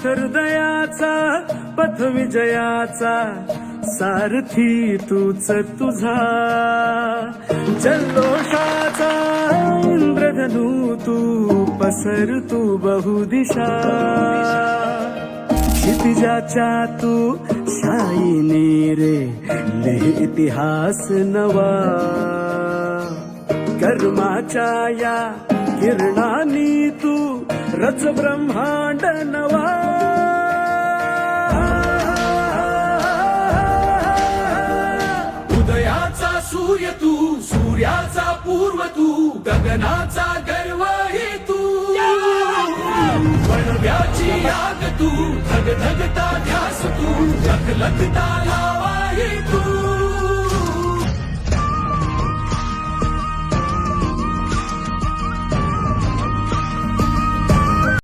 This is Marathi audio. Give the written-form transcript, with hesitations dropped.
हृदयाचा पथ विजयाचा सारथी तूच तुझा जल्लोषाचा इंद्रधनू तू पसर तू बहुदिशा क्षितिजाच्या तू शाईने रे लिह इतिहास नवा कर्माच्या या किरणानी तू रच ब्रह्मांड नवा उदयाचा सूर्य तू सूर्याचा पूर्व तू गगनाचा गर्व हे तू वणव्याची आग तू धगधगता ध्यास तू लखलखता लावा हे तू